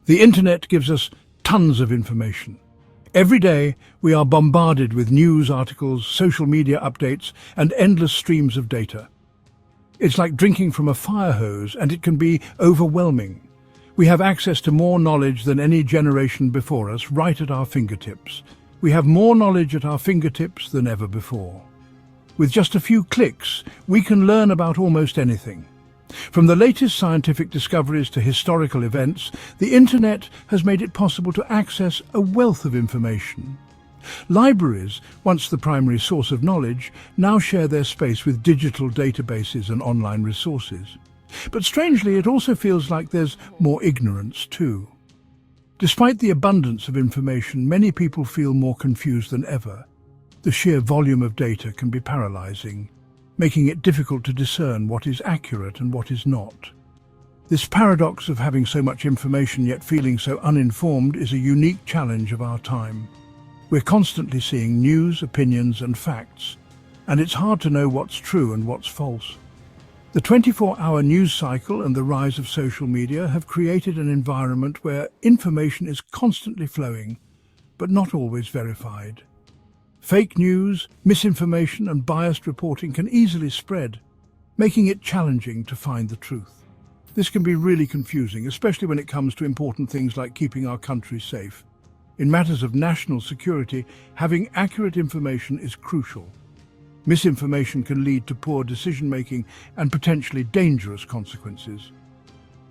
The internet gives us tons of information. Every day, we are bombarded with news articles, social media updates, and endless streams of data. It's like drinking from a fire hose, and it can be overwhelming. We have access to more knowledge than any generation before us, right at our fingertips. We have more knowledge at our fingertips than ever before. With just a few clicks, we can learn about almost anything. From the latest scientific discoveries to historical events, the internet has made it possible to access a wealth of information. Libraries, once the primary source of knowledge, now share their space with digital databases and online resources. But strangely, it also feels like there's more ignorance too. Despite the abundance of information, many people feel more confused than ever. The sheer volume of data can be paralyzing, making it difficult to discern what is accurate and what is not. This paradox of having so much information yet feeling so uninformed is a unique challenge of our time. We're constantly seeing news, opinions and facts, and it's hard to know what's true and what's false. The 24-hour news cycle and the rise of social media have created an environment where information is constantly flowing, but not always verified. Fake news, misinformation and biased reporting can easily spread, making it challenging to find the truth. This can be really confusing, especially when it comes to important things like keeping our country safe. In matters of national security, having accurate information is crucial. Misinformation can lead to poor decision-making and potentially dangerous consequences.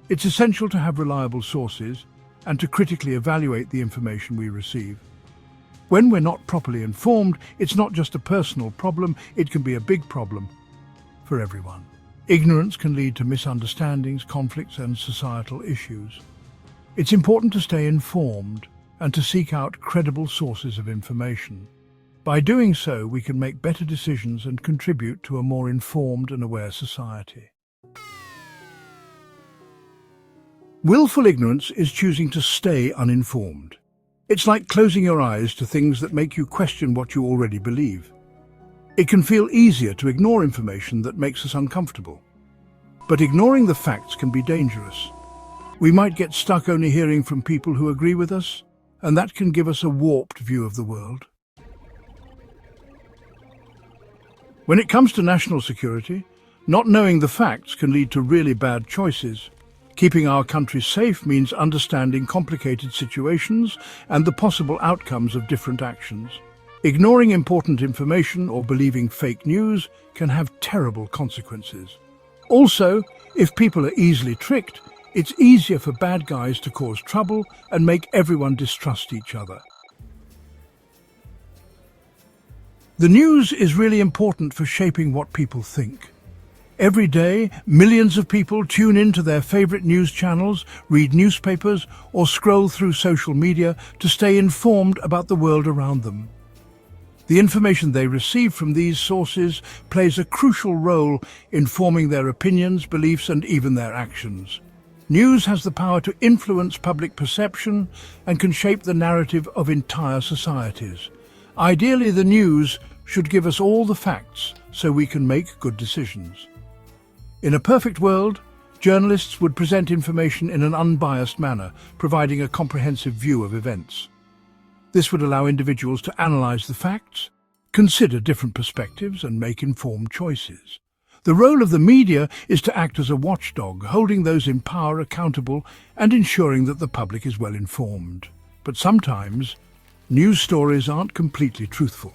It's essential to have reliable sources and to critically evaluate the information we receive. When we're not properly informed, it's not just a personal problem, it can be a big problem for everyone. Ignorance can lead to misunderstandings, conflicts, and societal issues. It's important to stay informed and to seek out credible sources of information. By doing so, we can make better decisions and contribute to a more informed and aware society. Willful ignorance is choosing to stay uninformed. It's like closing your eyes to things that make you question what you already believe. It can feel easier to ignore information that makes us uncomfortable. But ignoring the facts can be dangerous. We might get stuck only hearing from people who agree with us, and that can give us a warped view of the world. When it comes to national security, not knowing the facts can lead to really bad choices. Keeping our country safe means understanding complicated situations and the possible outcomes of different actions. Ignoring important information or believing fake news can have terrible consequences. Also, if people are easily tricked, it's easier for bad guys to cause trouble and make everyone distrust each other. The news is really important for shaping what people think. Every day, millions of people tune into their favorite news channels, read newspapers, or scroll through social media to stay informed about the world around them. The information they receive from these sources plays a crucial role in forming their opinions, beliefs, and even their actions. News has the power to influence public perception and can shape the narrative of entire societies. Ideally, the news should give us all the facts so we can make good decisions. In a perfect world, journalists would present information in an unbiased manner, providing a comprehensive view of events. This would allow individuals to analyze the facts, consider different perspectives, and make informed choices. The role of the media is to act as a watchdog, holding those in power accountable and ensuring that the public is well informed. But sometimes, news stories aren't completely truthful.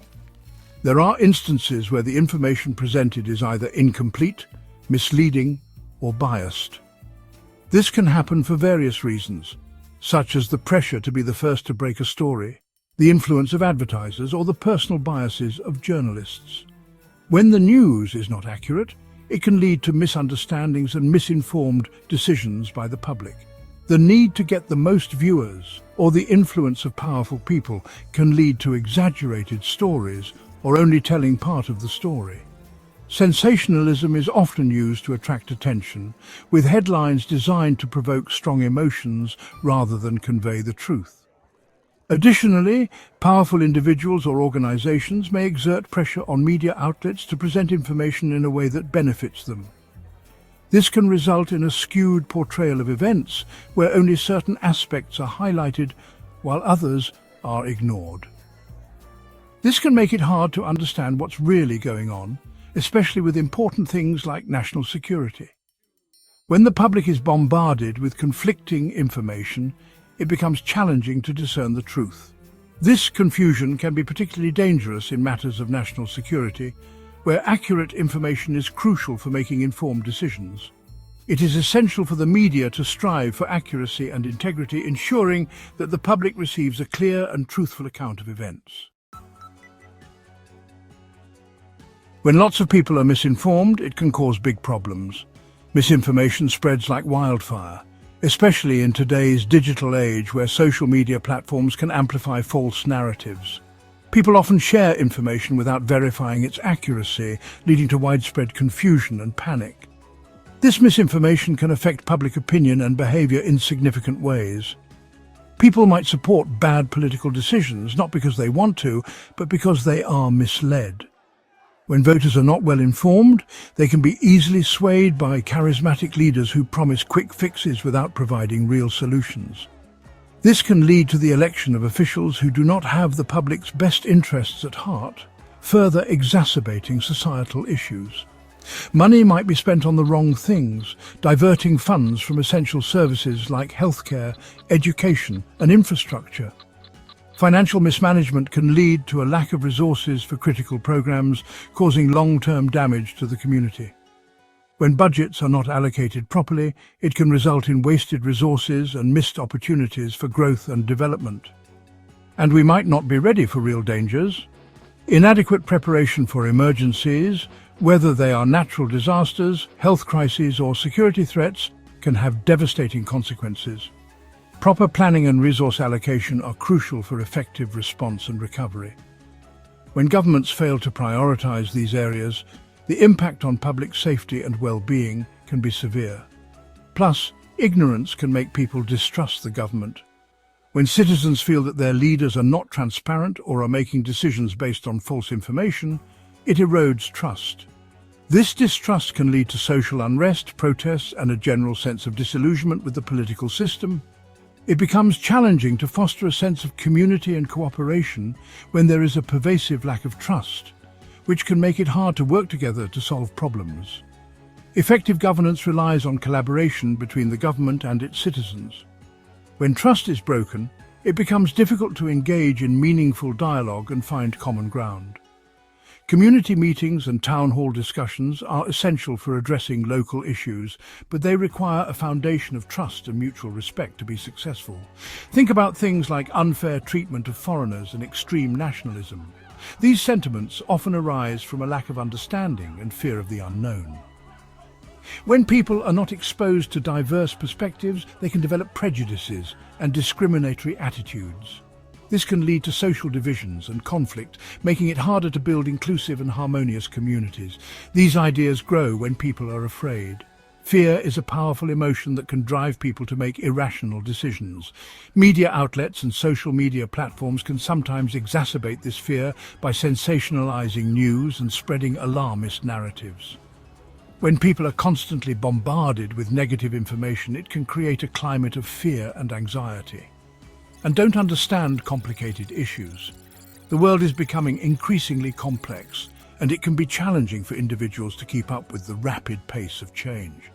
There are instances where the information presented is either incomplete, misleading, or biased. This can happen for various reasons, such as the pressure to be the first to break a story, the influence of advertisers, or the personal biases of journalists. When the news is not accurate, it can lead to misunderstandings and misinformed decisions by the public. The need to get the most viewers or the influence of powerful people can lead to exaggerated stories or only telling part of the story. Sensationalism is often used to attract attention, with headlines designed to provoke strong emotions rather than convey the truth. Additionally, powerful individuals or organizations may exert pressure on media outlets to present information in a way that benefits them. This can result in a skewed portrayal of events where only certain aspects are highlighted while others are ignored. This can make it hard to understand what's really going on, especially with important things like national security. When the public is bombarded with conflicting information, it becomes challenging to discern the truth. This confusion can be particularly dangerous in matters of national security, where accurate information is crucial for making informed decisions. It is essential for the media to strive for accuracy and integrity, ensuring that the public receives a clear and truthful account of events. When lots of people are misinformed, it can cause big problems. Misinformation spreads like wildfire, especially in today's digital age where social media platforms can amplify false narratives. People often share information without verifying its accuracy, leading to widespread confusion and panic. This misinformation can affect public opinion and behavior in significant ways. People might support bad political decisions, not because they want to, but because they are misled. When voters are not well informed, they can be easily swayed by charismatic leaders who promise quick fixes without providing real solutions. This can lead to the election of officials who do not have the public's best interests at heart, further exacerbating societal issues. Money might be spent on the wrong things, diverting funds from essential services like healthcare, education, and infrastructure. Financial mismanagement can lead to a lack of resources for critical programs, causing long-term damage to the community. When budgets are not allocated properly, it can result in wasted resources and missed opportunities for growth and development. And we might not be ready for real dangers. Inadequate preparation for emergencies, whether they are natural disasters, health crises, or security threats, can have devastating consequences. Proper planning and resource allocation are crucial for effective response and recovery. When governments fail to prioritize these areas, the impact on public safety and well-being can be severe. Plus, ignorance can make people distrust the government. When citizens feel that their leaders are not transparent or are making decisions based on false information, it erodes trust. This distrust can lead to social unrest, protests, and a general sense of disillusionment with the political system. It becomes challenging to foster a sense of community and cooperation when there is a pervasive lack of trust, which can make it hard to work together to solve problems. Effective governance relies on collaboration between the government and its citizens. When trust is broken, it becomes difficult to engage in meaningful dialogue and find common ground. Community meetings and town hall discussions are essential for addressing local issues, but they require a foundation of trust and mutual respect to be successful. Think about things like unfair treatment of foreigners and extreme nationalism. These sentiments often arise from a lack of understanding and fear of the unknown. When people are not exposed to diverse perspectives, they can develop prejudices and discriminatory attitudes. This can lead to social divisions and conflict, making it harder to build inclusive and harmonious communities. These ideas grow when people are afraid. Fear is a powerful emotion that can drive people to make irrational decisions. Media outlets and social media platforms can sometimes exacerbate this fear by sensationalizing news and spreading alarmist narratives. When people are constantly bombarded with negative information, it can create a climate of fear and anxiety, and don't understand complicated issues. The world is becoming increasingly complex, and it can be challenging for individuals to keep up with the rapid pace of change.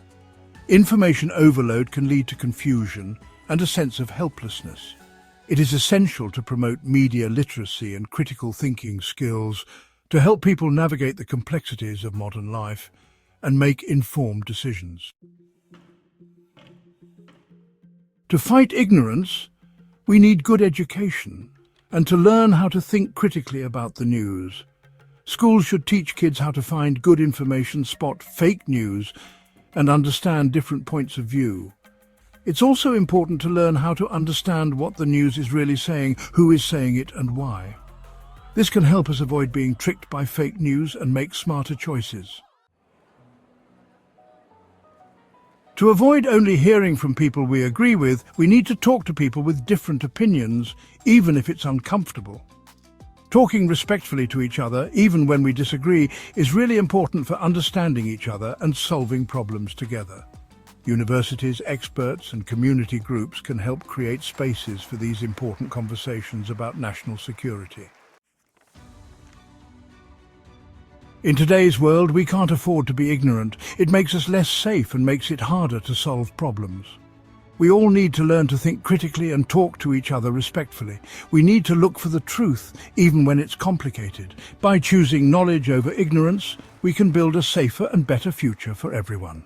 Information overload can lead to confusion and a sense of helplessness. It is essential to promote media literacy and critical thinking skills to help people navigate the complexities of modern life and make informed decisions. To fight ignorance, we need good education and to learn how to think critically about the news. Schools should teach kids how to find good information, spot fake news, and understand different points of view. It's also important to learn how to understand what the news is really saying, who is saying it, and why. This can help us avoid being tricked by fake news and make smarter choices. To avoid only hearing from people we agree with, we need to talk to people with different opinions, even if it's uncomfortable. Talking respectfully to each other, even when we disagree, is really important for understanding each other and solving problems together. Universities, experts, and community groups can help create spaces for these important conversations about national security. In today's world, we can't afford to be ignorant. It makes us less safe and makes it harder to solve problems. We all need to learn to think critically and talk to each other respectfully. We need to look for the truth, even when it's complicated. By choosing knowledge over ignorance, we can build a safer and better future for everyone.